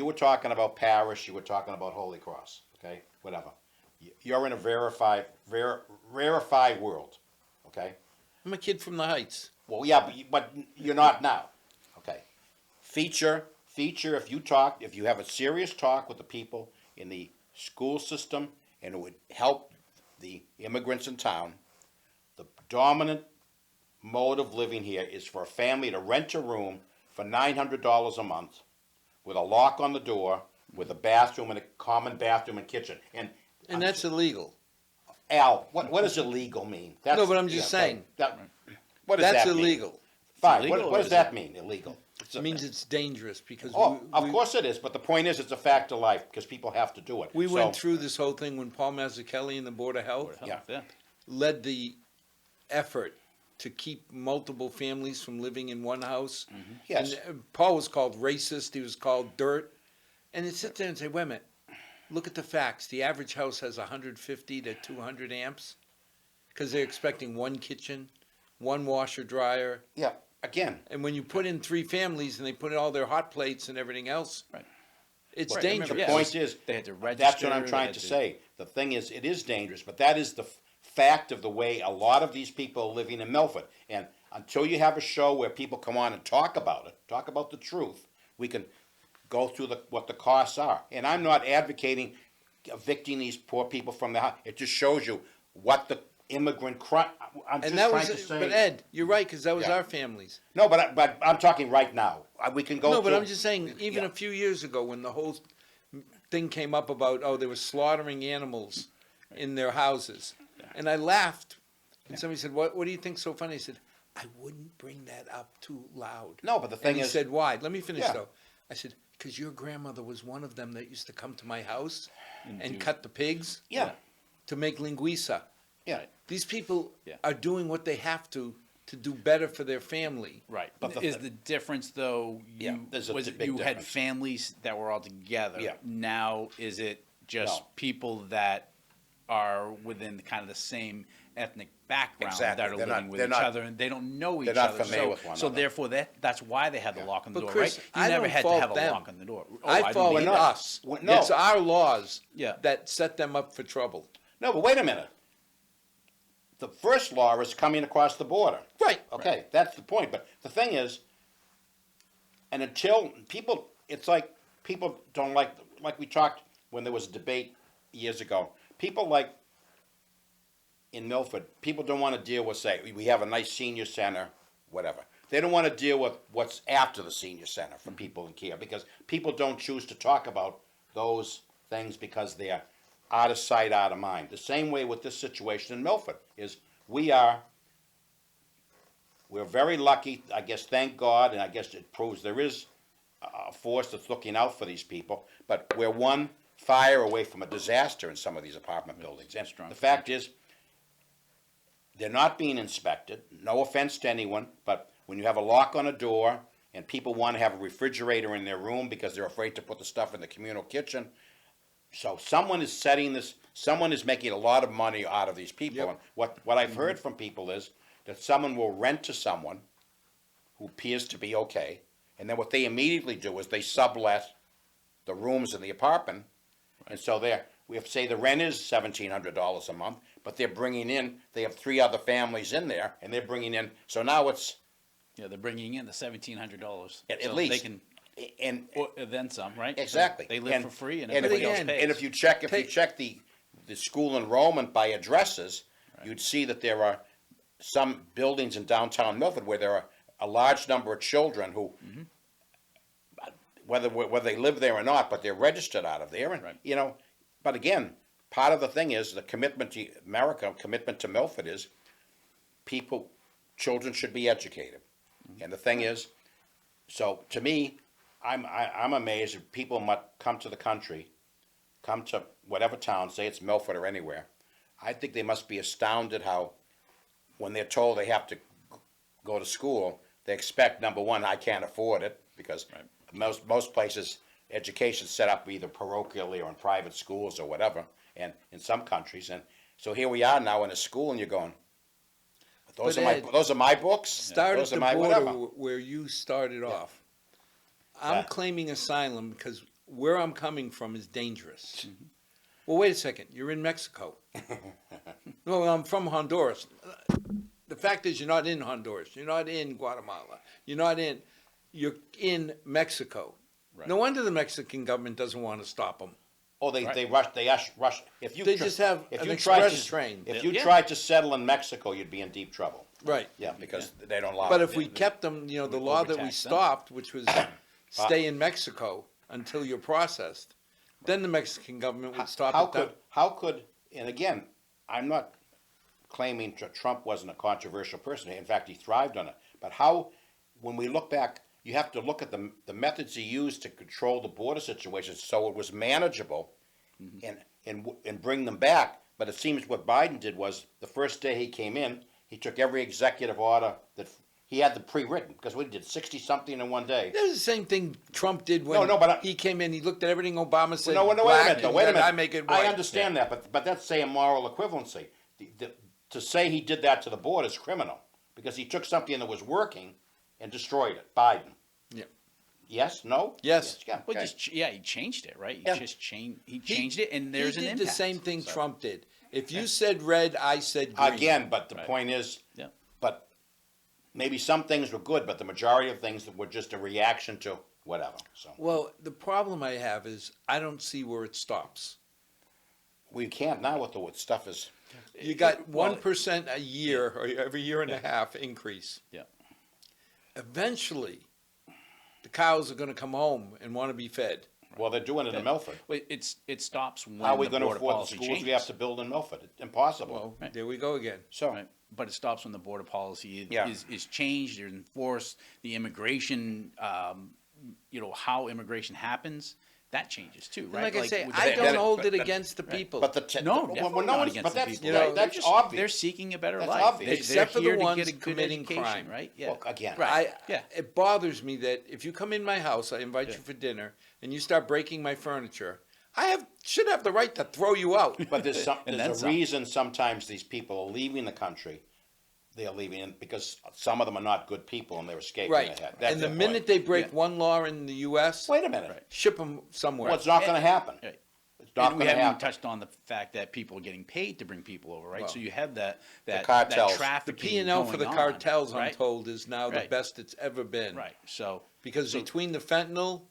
were talking about Parish, you were talking about Holy Cross, okay? Whatever. You're in a rarefied world, okay? I'm a kid from the Heights. Well, yeah, but you're not now, okay? Feature, if you have a serious talk with the people in the school system, and it would help the immigrants in town, the dominant mode of living here is for a family to rent a room for $900 a month with a lock on the door, with a bathroom and a common bathroom and kitchen. And That's illegal. Al, what does illegal mean? No, but I'm just saying. What does That's that mean? illegal. Fine. illegal What or does is that mean? Illegal. It means it's dangerous because Of course it is, but the point is, it's a fact of life because people have to do it. we So- went through this whole thing when Paul Mazzucchelli and the Board of Health Yeah. led the effort to keep multiple families from living in one house. Yes. And Paul was called racist. He was called dirt. And they sit there and say, wait a minute, look at the facts. The average house has 150 to 200 amps because they're expecting one kitchen, one washer dryer. Yeah. Again, And when you put in 3 families and they put in all their hot plates and everything else, Right. it's Right, dangerous. the Yeah, point is, they had to that's register, what I'm they trying had to to- say. The thing is, it is dangerous, but that is the fact of the way a lot of these people are living in Milford. And until you have a show where people come on and talk about it, talk about the truth, we can go through what the costs are. And I'm not advocating evicting these poor people from the house. It just shows you what the immigrant crime. I'm just And that trying was, to say. but Ed, you're right, because that was Yeah. our families. No, but I'm talking right now. We can go. No, but through- I'm just saying, even Yeah. a few years ago, when the whole thing came up about, oh, they were slaughtering animals in their houses, and I laughed, and somebody said, what do you think's so funny? I said, I wouldn't bring that up too loud. No, but the And thing he is, said, why? Let me finish, Yeah. though. I said, because your grandmother was one of them that used to come to my house and do- cut the pigs yeah, to make linguiça. yeah. These people Yeah. are doing what they have to do better for their family. Right. But But is the difference though? Yeah, there's a big you had difference. families that were all together. Yeah. Now is it just No. people that are within kind of the same ethnic background Exactly. that are They're living not- with they're each not- other and they don't know each they're not other. familiar So, with one so another. therefore that's why they had the lock on the But door, Chris, right? You I never don't had to fault have a them. lock on the door. I don't fault either. not. us. No. It's our laws Yeah. that set them up for trouble. No, but wait a minute. The first law is coming across the border. Right. Okay, that's the point. But the thing is, and until people, it's like people don't like we talked when there was a debate years ago. People like in Milford, people don't want to deal with, say, we have a nice senior center, whatever. They don't want to deal with what's after the senior center for people in care because people don't choose to talk about those things because they're out of sight, out of mind. The same way with this situation in Milford is we're very lucky, I guess, thank God, and I guess it proves there is a force that's looking out for these people, but we're one fire away from a disaster in some of these apartment buildings. And Strong the fact is, they're not being inspected, no offense to anyone, but when you have a lock on a door and people want to have a refrigerator in their room because they're afraid to put the stuff in the communal kitchen, so someone is setting this, someone is making a lot of money out of these people. Yep. And what I've heard from people is that someone will rent to someone who appears to be okay, and then what they immediately do is they sublet the rooms in the apartment, and so we have to say the rent is $1,700 a month, but they're bringing in, they have 3 other families in there, and they're bringing in, so now it's, Yeah, they're bringing in the $1,700. At so least. They can, and, or then some, right? exactly. So they live And- for free and and if everybody you- else again- pays. And if you check Take- the school enrollment by addresses, you'd see that there are some buildings in downtown Milford where there are a large number of children who, whether they live there or not, but they're registered out of there, and Right. you know. But again, part of the thing is the commitment to America, commitment to Milford is children should be educated, and the thing is, so to me, I'm amazed if people might come to the country, come to whatever town, say it's Milford or anywhere. I think they must be astounded how, when they're told they have to go to school, they expect, number one, I can't afford it, because Right. most places, education's set up either parochially or in private schools or whatever, and in some countries, and so here we are now in a school, and you're going, those But are my books, Start those at are the my border whatever. where you started off. I'm Yeah. claiming asylum because where I'm coming from is dangerous. Mm-hmm. Well, wait a second. You're in Mexico. No, I'm from Honduras. The fact is, you're not in Honduras. You're not in Guatemala. You're in Mexico. Right. No wonder the Mexican government doesn't want to stop them. Oh, they Right. rush. If you They just have if an you tried express to, train. If you Yeah. tried to settle in Mexico, you'd be in deep trouble. Right. Yeah, because they don't allow But it. if we kept them, the We law that we overtax them. stopped, which was stay in Mexico until you're processed, then the Mexican government would stop how it. could how could and again, I'm not claiming Trump wasn't a controversial person. In fact, he thrived on it. But how, when we look back, you have to look at the methods he used to control the border situation so it was manageable, and bring them back. But it seems what Biden did was the first day he came in, he took every executive order that he had the pre-written, because we did 60 something in one day. That was the same thing Trump did when but he came in. He looked at everything Obama said. No, wait a black, minute, though. and Wait a said, minute. I make it white. I understand that, but that's saying moral equivalency. To say he did that to the board is criminal, because he took something that was working and destroyed it. Biden. Yeah. Yes? No? Yes. Yeah. Well, Okay. he changed it, right? Yeah. He changed it, and there's he an did impact. the same thing So, Trump did. If you said red, I said green. Again, but the Right. point is, Yeah. but maybe some things were good, but the majority of things were just a reaction to whatever. So Well, the problem I have is I don't see where it stops. we can't now with the stuff is. You got Well, 1% a year or every year and a half increase. Yeah. Eventually, the cows are going to come home and want to be fed. Well, they're doing it in Milford. Well, it stops when How are we the going to border afford the policy schools changes. we have to build in Milford? It's impossible. Well, Right. there we go again. So Right. But it stops when the border policy Yeah. is changed or enforced. The immigration, how immigration happens, that changes too, And right? like I say, with I the- don't hold but- it against the people. But No, well, definitely no not one's, against but the that's people. You know, They're that's just- obvious. They're seeking a better That's life. obvious. Except for the here to ones get a good committing education, crime. right? Yeah. Well, again, Right. Yeah. It bothers me that if you come in my house, I invite you for dinner, and you start breaking my furniture, should have the right to throw you out. But there's And then there's a some. reason sometimes these people are leaving the country. They're leaving because some of them are not good people and they're escaping. Right. That's And the their minute point. they break one law in the U.S., Wait a minute. Right. ship them somewhere. Well, it's not going to happen. Right. It's not And we going to haven't even happen. touched on the fact that people are getting paid to bring people over, right? Well, so you have that cartels. the trafficking P&L for the going on, cartels, I'm right? told, is now the Right. best it's ever been. Right. So Because So- between the fentanyl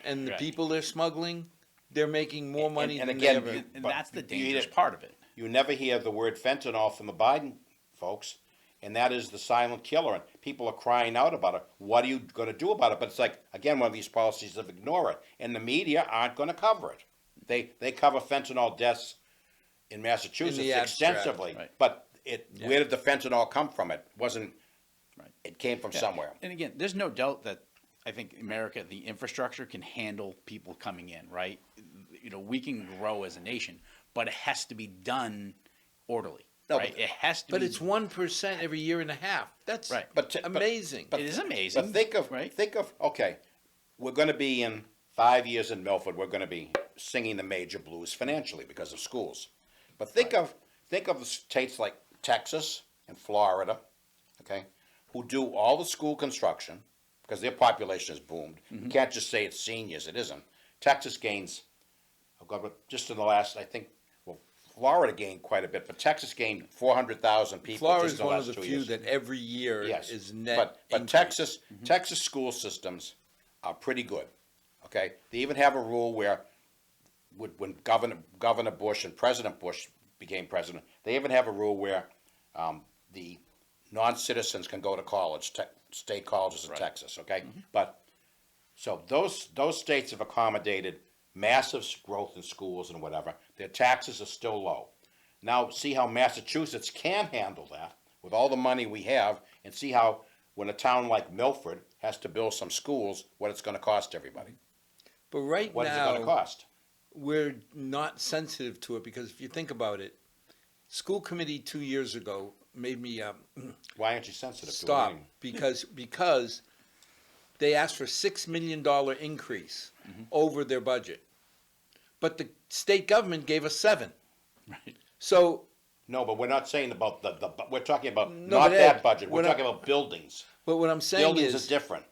and the Right. people they're smuggling, they're making more money and than again, they ever. and But that's the you dangerous either- part of it. You never hear the word fentanyl from the Biden folks, and that is the silent killer. And people are crying out about it. What are you going to do about it? But it's like, again, one of these policies of ignore it. And the media aren't going to cover it. They cover fentanyl deaths in Massachusetts In the abstract, extensively. right. But Yeah. where did the fentanyl come from? It wasn't, Right. it came from Yeah. somewhere. And again, there's no doubt that I think America, the infrastructure can handle people coming in, right? We can grow as a nation, but it has to be done orderly, No, right? but- It has to But be. it's 1% every year and a half. That's Right. But amazing. It is amazing. But think of, right? okay, we're going to be in 5 years in Milford, we're going to be singing the major blues financially because of schools. But think of the states like Texas and Florida, okay, who do all the school construction, because their population has boomed. You can't just say it's seniors, it isn't. Texas gains, just in the last, I think, well, Florida gained quite a bit, but Texas gained 400,000 people Florida just is in the one last of the 2 few years. that every year Yes, is net but increase. Texas school systems are pretty good, okay? They even have a rule where, when Governor Bush and President Bush became president, they even have a rule where the non-citizens can go to college, state colleges in Texas, okay? But, so those states have accommodated massive growth in schools and whatever. Their taxes are still low. Now, see how Massachusetts can handle that with all the money we have, and see how, when a town like Milford has to build some schools, what it's gonna cost everybody. But right What is it gonna now, cost? we're not sensitive to it because if you think about it, school committee 2 years ago made me Why aren't you sensitive to it? stop anyway? because they asked for $6 million increase over their budget, but the state government gave us 7. Right. So, No, but we're not saying about we're talking about No, not but that Ed, budget, we're what I- talking about buildings. but what I'm saying Buildings is is different.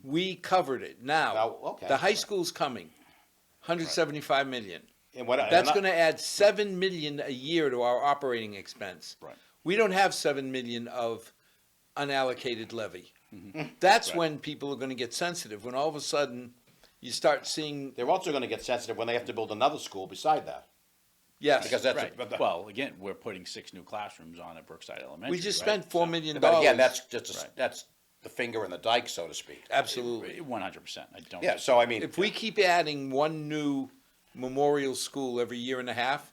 we covered it. Now, Now, okay. the high school's coming, 175 million. And what, and That's I- going to add 7 million a year to our operating expense. Right. We don't have 7 million of unallocated levy. That's Right. when people are going to get sensitive. When all of a sudden you start seeing, They're also gonna get sensitive when they have to build another school beside that, yes, because that's, Right. Well, again, we're putting 6 new classrooms on at Brookside Elementary. we just right? spent $4 So- million. but again, that's just, Right. that's the finger in the dike, so to speak. Absolutely. 100%. I don't. Yeah, so I mean, If we keep adding one new memorial school every year and a half,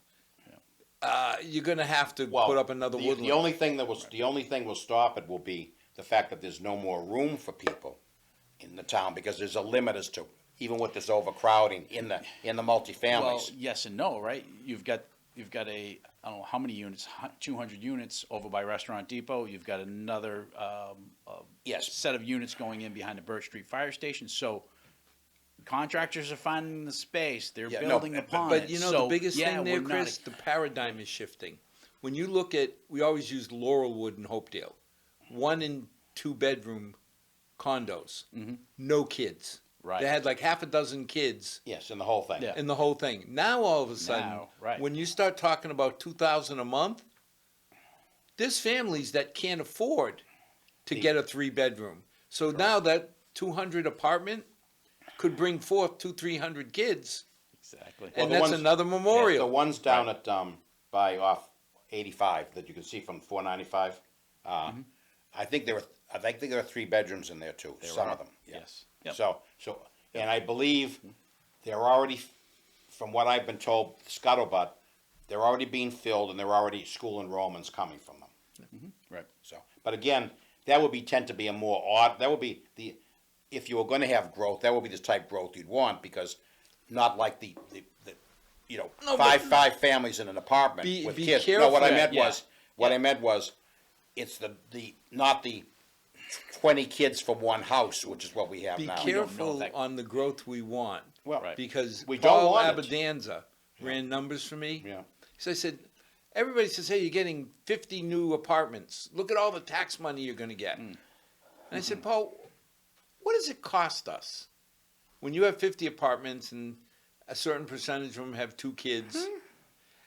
you're going to have to well, put up another the woodland. only thing the only thing will stop it will be the fact that there's no more room for people in the town, because there's a limit as to, even with this overcrowding in the Well, multifamilies. yes and no, right? You've got a, I don't know how many units, 200 units over by Restaurant Depot. You've got another Yes. set of units going in behind the Birch Street Fire Station. So contractors are finding the space. They're Yeah, no, building upon it. But you know, So, the biggest yeah, thing there, we're not- Chris, the paradigm is shifting. When you look at, we always use Laurelwood and Hopedale, 1 and 2 bedroom condos, no kids. Right. They had like half a dozen kids Yes, in the whole thing. Yeah. in the whole thing. Now all of a sudden, Now, right. when you start talking about 2,000 a month, there's families that can't afford to get a 3-bedroom. So now that 200 apartment could bring forth 200-300 kids, Exactly. Well, and the that's ones- another memorial. The ones down at, by off 85 that you can see from 495, I think there are 3 bedrooms in there too, some of them. Yeah. Yes. Yep. So, and I believe they're already, from what I've been told, scuttlebutt, they're already being filled and they're already school enrollments coming from them. Right. So, but again, that would tend to be a more odd, that would be if you were gonna have growth, that would be the type of growth you'd want, because not like the No, five but- families in an apartment Be- with be kids. No, what I careful. meant Yeah. was, I meant was, it's not the 20 kids from one house, which is what we have Be now. careful that- on the growth we want. Well, Right. Because We don't Paul want it. Abedanza ran numbers for me. Yeah. So I said, everybody says, hey, you're getting 50 new apartments. Look at all the tax money you're going to get. And I said, Paul, what does it cost us when you have 50 apartments and a certain percentage of them have 2 kids?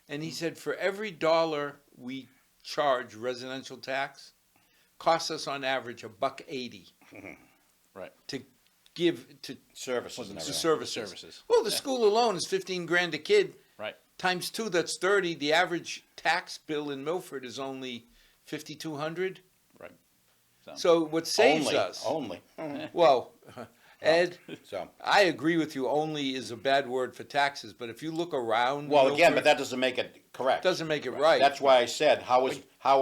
And he said, for every dollar we charge residential tax, costs us on average $1.80 Right. to give to Services and to everything. services. Well, the Yeah. school alone is 15 grand a kid. Right. Times 2, that's 30. The average tax bill in Milford is only 5,200. Right. So what saves Only, us? only. Well, Ed, So, I agree with you. Only is a bad word for taxes, but if you look around, well, again, Milford, but that doesn't make it correct. doesn't make it right. That's why I said, how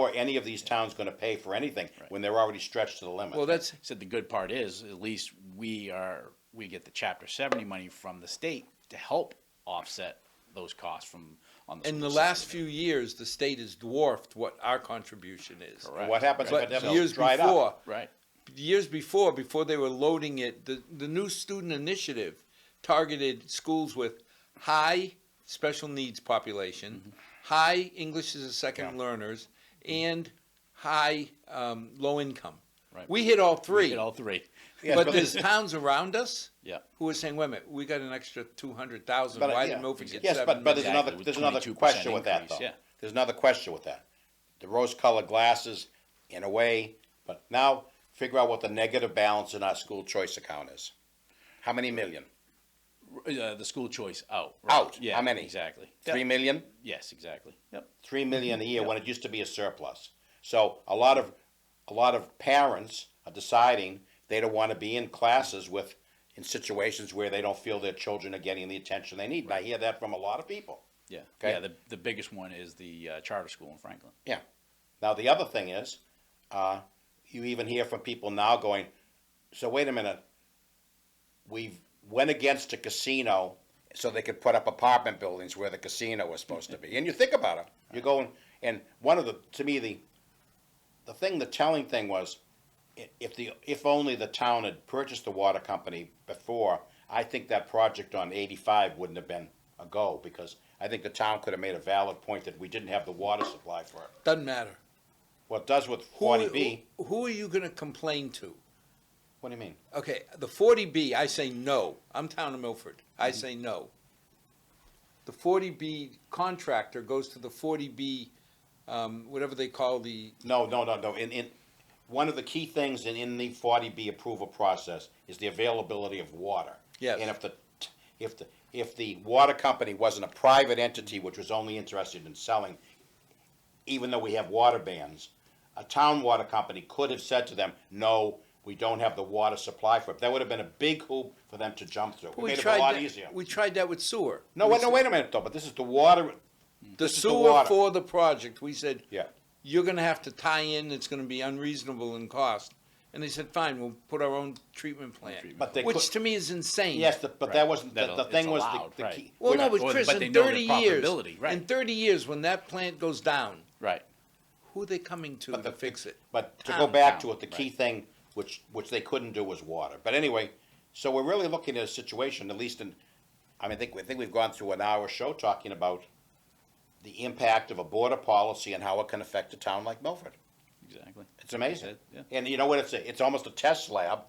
are any of these towns gonna pay for anything when they're already stretched to the limit? Well, that's Said the good part is, at least we get the Chapter 70 money from the state to help offset those costs on the. in the school last side few years, the state has dwarfed what our contribution is. Correct. And what happens if But it ever years dried before, up? of it. Right. years before they were loading it, the new student initiative targeted schools with high special needs population, high English as a second learners, and high low income. Right. We hit all We three. hit all 3. Yes, But there's towns around us Yeah. who are saying, wait a minute, we got an extra 200,000. But, Why yeah. did Milford get Yes, 7 but there's million? another, With there's another 22% question with that, increase, though. yeah. There's another question with that. The rose-colored glasses, in a way, but now figure out what the negative balance in our school choice account is. How many million? The school choice out. Right. Out. Yeah. How many? Exactly. 3 million? Yes, exactly. Yep. 3 million a year Yep. when it used to be a surplus. So a lot of parents are deciding they don't want to be in classes in situations where they don't feel their children are getting the attention they need. And I hear that from a lot of people. Yeah. Okay. Yeah. The biggest one is the charter school in Franklin. Now the other thing is, you even hear from people now going, so wait a minute, we've went against a casino so they could put up apartment buildings where the casino was supposed to be. And you think about it, you're going, and one of to me, the telling thing was, if only the town had purchased the water company before, I think that project on 85 wouldn't have been a go, because I think the town could have made a valid point that we didn't have the water supply for it. Doesn't matter. Well, it does with 40B. Who are you going to complain to? What do you mean? Okay, the 40B, I say no. I'm town of Milford. I say no. The 40B contractor goes to the 40B, whatever they call the, No. In one of the key things in the 40B approval process is the availability of water. Yes. And if the water company wasn't a private entity which was only interested in selling, even though we have water bans, a town water company could have said to them, no, we don't have the water supply for it. That would have been a big hoop for them to jump through. It made it a lot easier. we tried that with sewer. No, wait a minute though, but this is the water. The this is the sewer water. for the project, we said, Yeah. you're going to have to tie in, it's going to be unreasonable in cost. And they said, fine, we'll put our own treatment plant, But they which could- to me is insane. Yes, but that wasn't, the It's thing was allowed, the right. key. Well, Wait a no, minute. but Chris, But they in know the 30 years, profitability, right. in 30 years, when that plant goes down, Right. who are they coming to But to fix it? But to Town. go back Town, to it, the key right. thing, which they couldn't do was water. But anyway, so we're really looking at a situation, at least I think we've gone through an hour show talking about the impact of a border policy and how it can affect a town like Milford. Exactly. It's amazing. Yeah. And you know what it's almost a test lab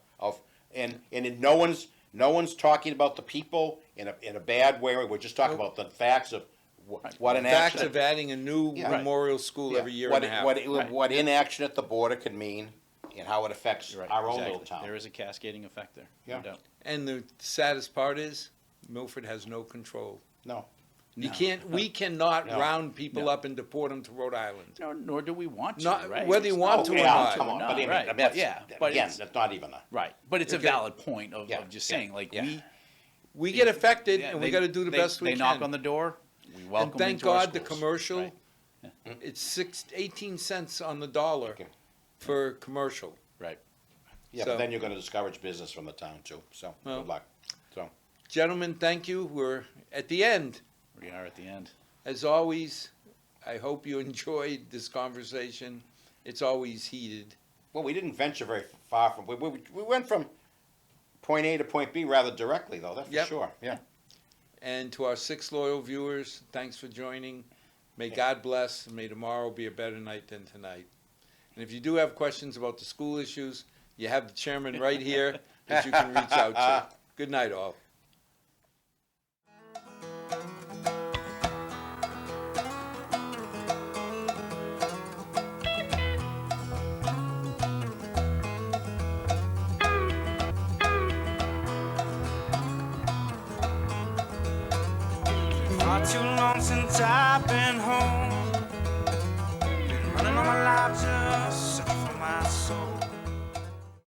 no one's talking about the people in a bad way. We're just talking about the facts of what an Facts action. of adding a new Yeah. memorial school Yeah. every year what, and a half. what inaction at the border could mean and how it affects Right. our own Exactly. little town. There is a cascading effect there. Yeah. No doubt. And the saddest part is, Milford has no control. No. You No. can't. We cannot No. round people No. up and deport them to Rhode Island. Nor do we want to, Not- right? whether you want to or yeah, not. come on. No, But I mean, right. that's, Yeah, but again, it's- that's not even a. Right. But it's Okay. a valid point of Yeah, just yeah, saying, like, yeah. We get affected, yeah, and we they- got to do the best we They can. knock on the door, we welcome and thank into our God the schools. commercial. Right. It's 18 cents on the dollar Okay. for commercial. Right. Yeah, So- but then you're going to discourage business from the town too. So Well. good luck. So Gentlemen, thank you. We're at the end. We are at the end. As always, I hope you enjoyed this conversation. It's always heated. well, we didn't venture very far from. We went from point A to point B rather directly, though. That's for Yep. sure. Yeah. And to our 6 loyal viewers, thanks for joining. May God bless, and may tomorrow be a better night than tonight. And if you do have questions about the school issues, you have the chairman right here that you can reach out to. Good night, all. Far too long since I've been home. Been running all my life just